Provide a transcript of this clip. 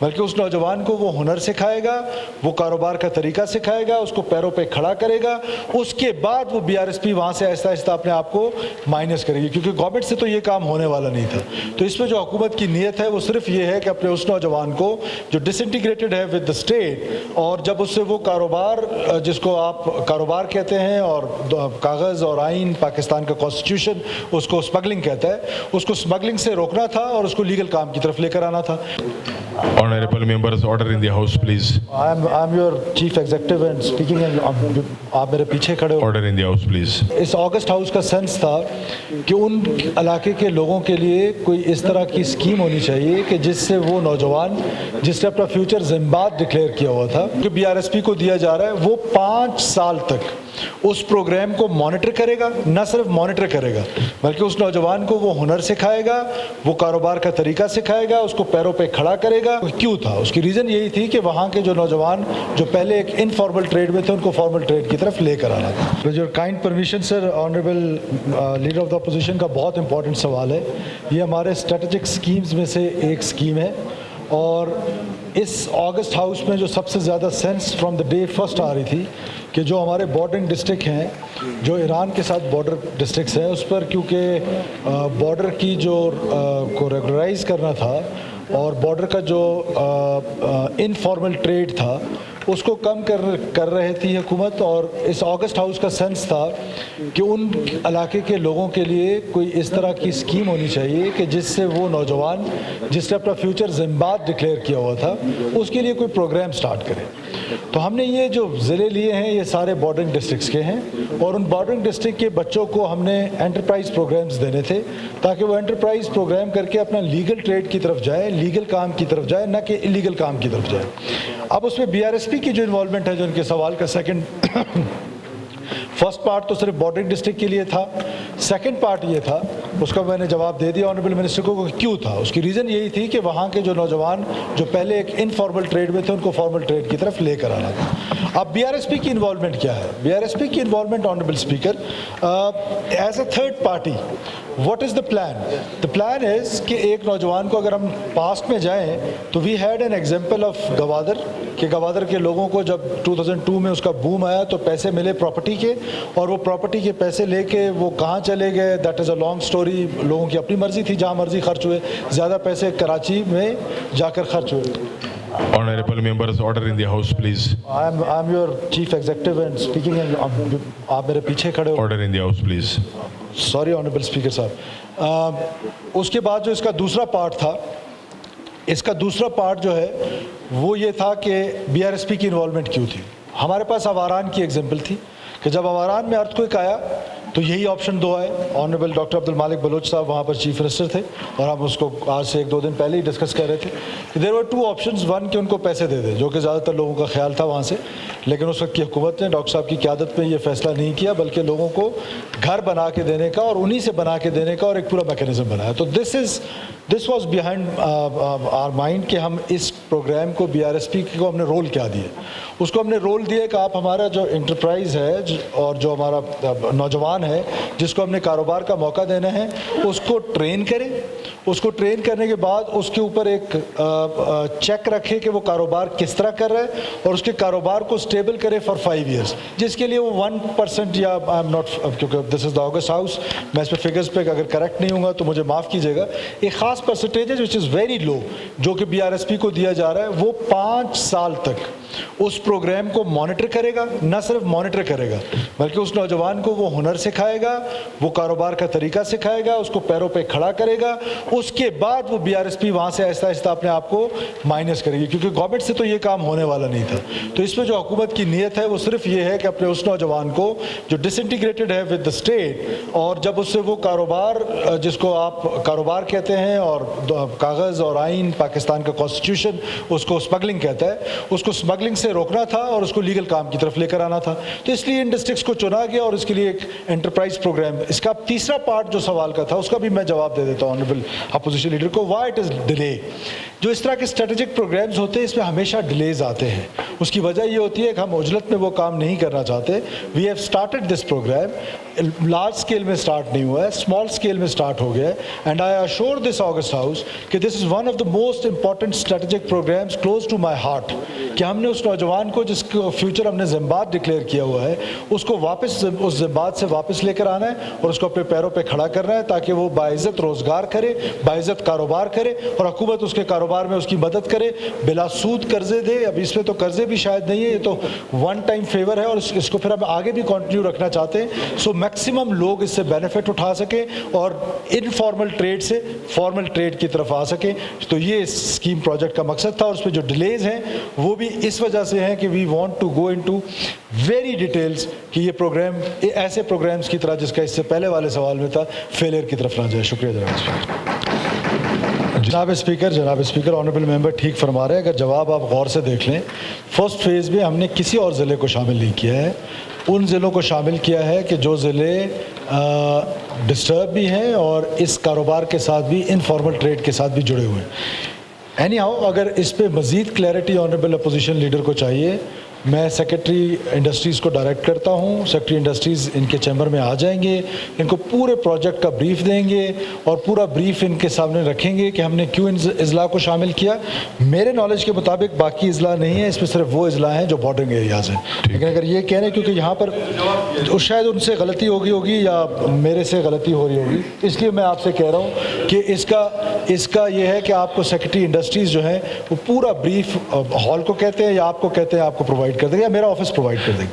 بلکہ اس نوجوان کو وہ ہنر سکھائے گا، وہ کاروبار کا طریقہ سکھائے گا، اس کو پیروں پہ کھڑا کرے گا، اس کے بعد وہ بی آر ایس پی وہاں سے آہستہ آہستہ اپنے آپ کو مائنس کرے گی، کیونکہ گورنمنٹ سے تو یہ کام ہونے والا نہیں تھا۔ تو اس میں جو حکومت کی نیت ہے وہ صرف یہ ہے کہ اپنے اس نوجوان کو جو ڈس انٹیگریٹڈ ہے ود دا اسٹیٹ، اور جب اس سے وہ کاروبار جس کو آپ کاروبار کہتے ہیں اور کاغذ اور آئین پاکستان کا کانسٹیٹیوشن اس کو اسمگلنگ کہتا ہے، اس کو اسمگلنگ سے روکنا تھا اور اس کو لیگل کام کی طرف لے کر آنا تھا۔ Honorable members, order in the house, please. I'm your chief executive and speaking and آپ میرے پیچھے کھڑے ہو۔ Order in the house, please. اس آگسٹ ہاؤس کا سینس تھا کہ ان علاقے کے لوگوں کے لیے کوئی اس طرح کی اسکیم ہونی چاہیے کہ جس سے وہ نوجوان جس نے اپنا فیوچر زمباد ڈکلیئر کیا ہوا تھا کہ بی آر ایس پی کو دیا جا رہا ہے، وہ 5 سال تک اس پروگرام کو مانیٹر کرے گا، نہ صرف مانیٹر کرے گا بلکہ اس نوجوان کو وہ ہنر سکھائے گا، وہ کاروبار کا طریقہ سکھائے گا، اس کو پیروں پہ کھڑا کرے گا۔ کیوں تھا؟ اس کی ریزن یہی تھی کہ وہاں کے جو نوجوان جو پہلے ایک انفارمل ٹریڈ میں تھے ان کو فارمل ٹریڈ کی طرف لے کر آنا تھا۔ With your kind permission sir, honourable leader of the opposition کا بہت امپورٹنٹ سوال ہے۔ یہ ہمارے اسٹریٹجک اسکیمز میں سے ایک اسکیم ہے، اور اس آگسٹ ہاؤس میں جو سب سے زیادہ sense from the day first آ رہی تھی کہ جو ہمارے بارڈرنگ ڈسٹرکٹ ہیں، جو ایران کے ساتھ بارڈر ڈسٹرکٹس ہیں، اس پر کیونکہ بارڈر کی جو کو ریگولرائز کرنا تھا اور بارڈر کا جو انفارمل ٹریڈ تھا اس کو کم کر رہی تھی حکومت، اور اس آگسٹ ہاؤس کا سینس تھا کہ ان علاقے کے لوگوں کے لیے کوئی اس طرح کی اسکیم ہونی چاہیے کہ جس سے وہ نوجوان جس نے اپنا فیوچر زمباد ڈکلیئر کیا ہوا تھا اس کے لیے کوئی پروگرام سٹارٹ کرے۔ تو ہم نے یہ جو ضلع لیے ہیں یہ سارے بارڈرنگ ڈسٹرکٹس کے ہیں، اور ان بارڈرنگ ڈسٹرکٹ کے بچوں کو ہم نے انٹرپرائز پروگرامز دینے تھے تاکہ وہ انٹرپرائز پروگرام کر کے اپنا لیگل ٹریڈ کی طرف جائے، لیگل کام کی طرف جائے، نہ کہ انلیگل کام کی طرف جائے۔ اب اس میں بی آر ایس پی کی جو انوالومنٹ ہے، جو ان کے سوال کا سیکنڈ فرسٹ پارٹ تو صرف بارڈرنگ ڈسٹرکٹ کے لیے تھا، سیکنڈ پارٹ یہ تھا، اس کا میں نے جواب دے دیا آنریبل منسٹر کو کہ کیوں تھا۔ اس کی ریزن یہی تھی کہ وہاں کے جو نوجوان جو پہلے ایک انفارمل ٹریڈ میں تھے ان کو فارمل ٹریڈ کی طرف لے کر آنا تھا۔ اب بی آر ایس پی کی انوالومنٹ کیا ہے؟ بی آر ایس پی کی involvement honourable speaker as a third party, what is the plan? The plan is کہ ایک نوجوان کو اگر ہم پاسٹ میں جائیں تو we had an example of Gwadar, کہ گوادر کے لوگوں کو جب 2002 میں اس کا بوم آیا تو پیسے ملے پراپرٹی کے، اور وہ پراپرٹی کے پیسے لے کے وہ کہاں چلے گئے، that is a long story. لوگوں کی اپنی مرضی تھی، جہاں مرضی خرچ ہوئے، زیادہ پیسے کراچی میں جا کر خرچ ہوئے۔ Honorable members, order in the house, please. I'm your chief executive and speaking and آپ میرے پیچھے کھڑے ہو۔ Order in the house, please. Sorry honourable speaker صاحب۔ اس کے بعد جو اس کا دوسرا پارٹ تھا، اس کا دوسرا پارٹ جو ہے وہ یہ تھا کہ بی آر ایس پی کی انوالومنٹ کیوں تھی۔ ہمارے پاس اواران کی ایگزامپل تھی کہ جب اواران میں ارتھ کوئک آیا تو یہی آپشن دو آئے۔ آنریبل ڈاکٹر عبد المالک بلوچ صاحب وہاں پر چیف منسٹر تھے، اور ہم اس کو آج سے 1-2 دن پہلے ہی ڈسکس کر رہے تھے۔ دیر ور 2 آپشنز، ون کہ ان کو پیسے دے دیں، جو کہ زیادہ تر لوگوں کا خیال تھا وہاں سے، لیکن اس وقت کی حکومت نے ڈاکٹر صاحب کی قیادت میں یہ فیصلہ نہیں کیا، بلکہ لوگوں کو گھر بنا کے دینے کا اور انہی سے بنا کے دینے کا اور ایک پورا میکینزم بنایا۔ تو this was behind our mind کہ ہم اس پروگرام کو بی آر ایس پی کو ہم نے رول کیا دیا۔ اس کو ہم نے رول دیا کہ آپ ہمارا جو انٹرپرائز ہے اور جو ہمارا نوجوان ہے جس کو ہم نے کاروبار کا موقع دینا ہے، اس کو ٹرین کریں، اس کو ٹرین کرنے کے بعد اس کے اوپر ایک چیک رکھے کہ وہ کاروبار کس طرح کر رہا ہے، اور اس کے کاروبار کو اسٹیبل کرے فار 5 ایئرس، جس کے لیے وہ 1% یا آئی ایم ناٹ، کیونکہ دس از دا آگسٹ ہاؤس، میں اس پہ فگرز پہ اگر کریکٹ نہیں ہوں گا تو مجھے معاف کیجیے گا، ایک خاص پرسنٹیج ہے وچ از ویری لو جو کہ بی آر ایس پی کو دیا جا رہا ہے۔ وہ 5 سال تک اس پروگرام کو مانیٹر کرے گا، نہ صرف مانیٹر کرے گا بلکہ اس نوجوان کو وہ ہنر سکھائے گا، وہ کاروبار کا طریقہ سکھائے گا، اس کو پیروں پہ کھڑا کرے گا، اس کے بعد وہ بی آر ایس پی وہاں سے آہستہ آہستہ اپنے آپ کو مائنس کرے گی، کیونکہ گورنمنٹ سے تو یہ کام ہونے والا نہیں تھا۔ تو اس میں جو حکومت کی نیت ہے وہ صرف یہ ہے کہ اپنے اس نوجوان کو جو ڈس انٹیگریٹڈ ہے ود دا اسٹیٹ، اور جب اس سے وہ کاروبار جس کو آپ کاروبار کہتے ہیں اور کاغذ اور آئین پاکستان کا کانسٹیٹیوشن اس کو اسمگلنگ کہتا ہے، اس کو اسمگلنگ سے روکنا تھا اور اس کو لیگل کام کی طرف لے کر آنا تھا۔ تو اس لیے ان ڈسٹرکٹس کو چنا گیا اور اس کے لیے ایک انٹرپرائز پروگرام۔ اس کا تیسرا پارٹ جو سوال کا تھا اس کا بھی میں جواب دے دیتا ہوں آنریبل اپوزیشن لیڈر کو، وائی اٹ از ڈیلے۔ جو اس طرح کے اسٹریٹجک پروگرامز ہوتے ہیں اس میں ہمیشہ ڈیلیز آتے ہیں، اس کی وجہ یہ ہوتی ہے کہ ہم عجلت میں وہ کام نہیں کرنا چاہتے. We have started this programme. Large scale میں اسٹارٹ نہیں ہوا ہے, اسمال اسکیل میں اسٹارٹ ہو گیا ہے. And I assure this august house کہ this is one of the most important strategic programmes close to my heart, کہ ہم نے اس نوجوان کو جس کا فیوچر ہم نے زمباد ڈکلیئر کیا ہوا ہے اس کو واپس اس زمباد سے واپس لے کر آنا ہے اور اس کو اپنے پیروں پہ کھڑا کرنا ہے تاکہ وہ باعزت روزگار کرے, باعزت کاروبار کرے اور حکومت اس کے کاروبار میں اس کی مدد کرے, بلا سود قرضے دے. اب اس میں تو قرضے بھی شاید نہیں ہے, یہ تو ون ٹائم فیور ہے اور اس کو پھر ہم آگے بھی کنٹینیو رکھنا چاہتے ہیں. سو میکسیمم لوگ اس سے بینیفٹ اٹھا سکیں اور انفارمل ٹریڈ سے فارمل ٹریڈ کی طرف آ سکیں. تو یہ اسکیم پروجیکٹ کا مقصد تھا اور اس پہ جو ڈیلیز ہیں وہ بھی اس وجہ سے ہیں کہ we want to go into very details کہ یہ پروگرام ایسے پروگرامز کی طرح جس کا اس سے پہلے والے سوال میں تھا فیلئر کی طرف نہ جائے. شکریہ جناب اسپیکر. جناب اسپیکر, آنریبل ممبر ٹھیک فرما رہے ہیں. اگر جواب آپ غور سے دیکھ لیں, فرسٹ فیز میں ہم نے کسی اور ضلع کو شامل نہیں کیا ہے. ان ضلعوں کو شامل کیا ہے کہ جو ضلع ڈسٹرب بھی ہیں اور اس کاروبار کے ساتھ بھی انفارمل ٹریڈ کے ساتھ بھی جڑے ہوئے ہیں. اینی ہاؤ, اگر اس پہ مزید کلیئرٹی آنریبل اپوزیشن لیڈر کو چاہیے, میں سیکرٹری انڈسٹریز کو ڈائریکٹ کرتا ہوں. سیکرٹری انڈسٹریز ان کے چیمبر میں آ جائیں گے, ان کو پورے پروجیکٹ کا بریف دیں گے اور پورا بریف ان کے سامنے رکھیں گے کہ ہم نے کیوں ان اضلاع کو شامل کیا. میرے نالج کے مطابق باقی اضلاع نہیں ہیں, اس میں صرف وہ اضلاع ہیں جو بارڈرنگ ایریاز ہیں. لیکن اگر یہ کہہ رہے ہیں کیونکہ یہاں پر شاید ان سے غلطی ہوگی یا میرے سے غلطی ہو رہی ہوگی, اس لیے میں آپ سے کہہ رہا ہوں کہ اس کا یہ ہے کہ آپ کو سیکرٹری انڈسٹریز جو ہیں وہ پورا بریف ہال کو کہتے ہیں یا آپ کو کہتے ہیں آپ کو پرووائڈ کر دیں گے یا میرا آفس پرووائڈ کر دیں گے.